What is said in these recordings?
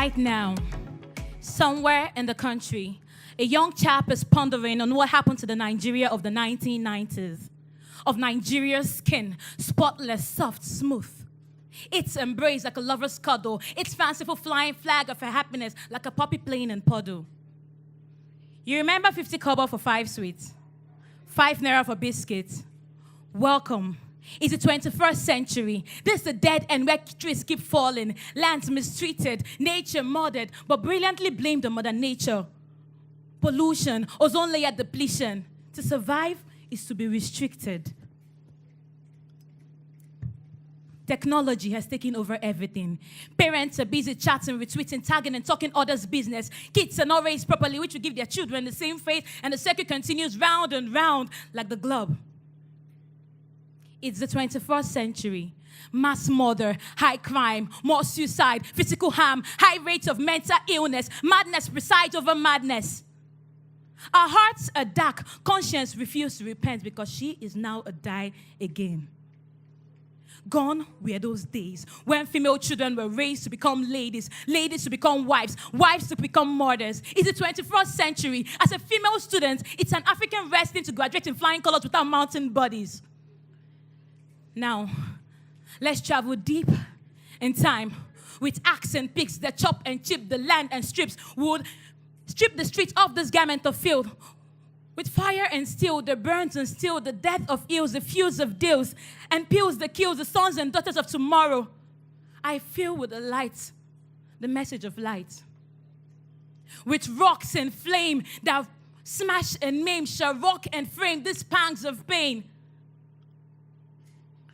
Right now, somewhere in the country, a young chap is pondering on what happened to the Nigeria of the 1990s. Of Nigeria's skin, spotless, soft, smooth. Its embrace like a lover's cuddle. Its fanciful flying flag of her happiness like a puppy playing in puddle. You remember 50 kobo for 5 sweets? 5 naira for biscuits. Welcome. It's the 21st century. This is the dead end where trees keep falling, lands mistreated, nature murdered, but brilliantly blamed on Mother Nature. Pollution, ozone layer depletion. To survive is to be restricted. Technology has taken over everything. Parents are busy chatting, retweeting, tagging, and talking others' business. Kids are not raised properly, which will give their children the same fate, and the circuit continues round and round like the globe. It's the 21st century. Mass murder, high crime, more suicide, physical harm, high rates of mental illness. Madness presides over madness. Our hearts are dark. Conscience refuses to repent because she is now a die again. Gone were those days when female children were raised to become ladies, ladies to become wives, wives to become mothers. It's the 21st century. As a female student, it's an African wrestling to graduate in flying colors without mountain bodies. Now, let's travel deep in time with axe and picks that chop and chip the land and strips wood. Strip the streets of this garment of filth. With fire and steel, the burns and steel, the death of ills, the fuse of deals, and pills that kills the sons and daughters of tomorrow. I fill with the light, the message of light. With rocks and flame that smash and maim shall rock and frame these pangs of pain.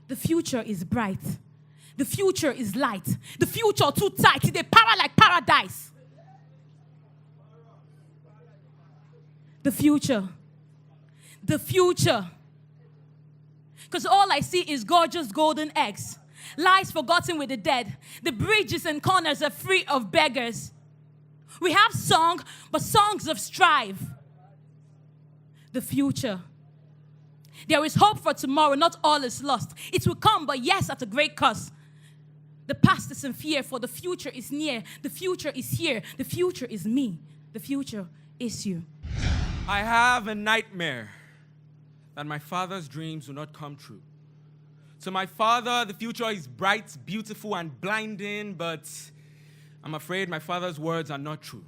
The future is bright. The future is light. The future too tight. They power like paradise. The future. The future. Because all I see is gorgeous golden eggs. Lies forgotten with the dead. The bridges and corners are free of beggars. We have song, but songs of strife. The future. There is hope for tomorrow. Not all is lost. It will come, but yes, at a great cost. The past is in fear, for the future is near. The future is here. The future is me. The future is you. I have a nightmare that my father's dreams will not come true. To my father, the future is bright, beautiful, and blinding, but I'm afraid my father's words are not true.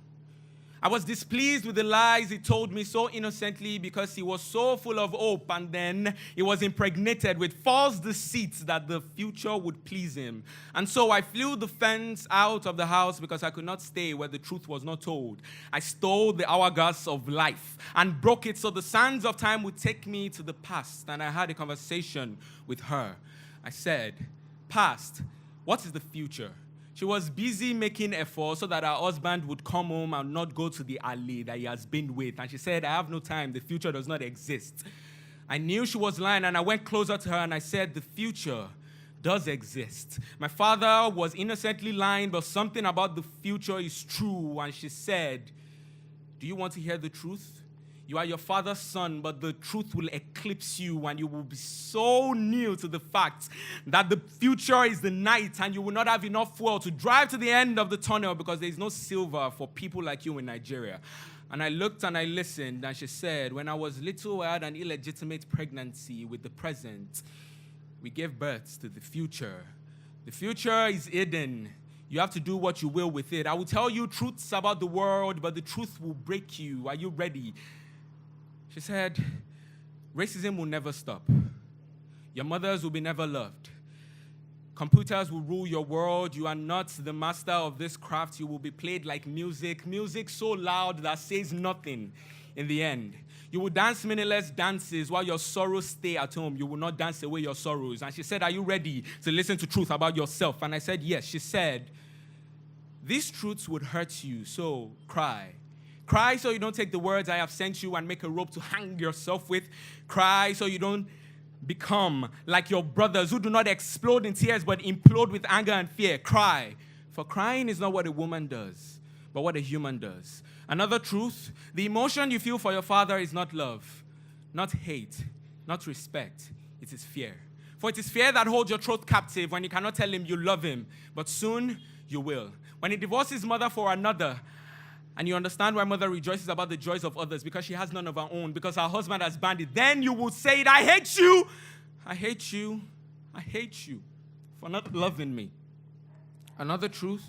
I was displeased with the lies he told me so innocently because he was so full of hope, and then he was impregnated with false deceits that the future would please him. And so I flew the fence out of the house because I could not stay where the truth was not told. I stole the hourglass of life and broke it so the sands of time would take me to the past, and I had a conversation with her. I said, "Past, what is the future?" She was busy making efforts so that her husband would come home and not go to the alley that he has been with. And she said, "I have no time. The future does not exist." I knew she was lying, and I went closer to her and I said, "The future does exist." My father was innocently lying, but something about the future is true. And she said, "Do you want to hear the truth? You are your father's son, but the truth will eclipse you, and you will be so new to the fact that the future is the night, and you will not have enough fuel to drive to the end of the tunnel because there is no silver for people like you in Nigeria." And I looked and I listened, and she said, "When I was little, I had an illegitimate pregnancy with the present. We gave birth to the future. The future is hidden. You have to do what you will with it. I will tell you truths about the world, but the truth will break you. Are you ready?" She said, "Racism will never stop. Your mothers will be never loved. Computers will rule your world. You are not the master of this craft. You will be played like music. Music so loud that says nothing in the end. You will dance meaningless dances while your sorrows stay at home. You will not dance away your sorrows." And she said, "Are you ready to listen to truth about yourself?" And I said, "Yes." She said, "These truths would hurt you, so cry. Cry so you don't take the words I have sent you and make a rope to hang yourself with. Cry so you don't become like your brothers who do not explode in tears but implode with anger and fear. Cry. For crying is not what a woman does, but what a human does." Another truth, the emotion you feel for your father is not love, not hate, not respect. It is fear. For it is fear that holds your throat captive when you cannot tell him you love him, but soon you will. When he divorces his mother for another, and you understand why mother rejoices about the joys of others, because she has none of her own, because her husband has banned it, then you will say it, I hate you. I hate you. I hate you for not loving me. Another truth,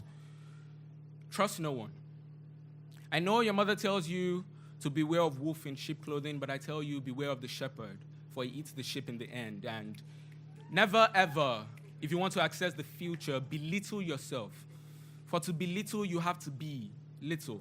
trust no one. I know your mother tells you to beware of wolf in sheep clothing, but I tell you, beware of the shepherd, for he eats the sheep in the end. And never ever, if you want to access the future, belittle yourself. For to belittle, you have to be little.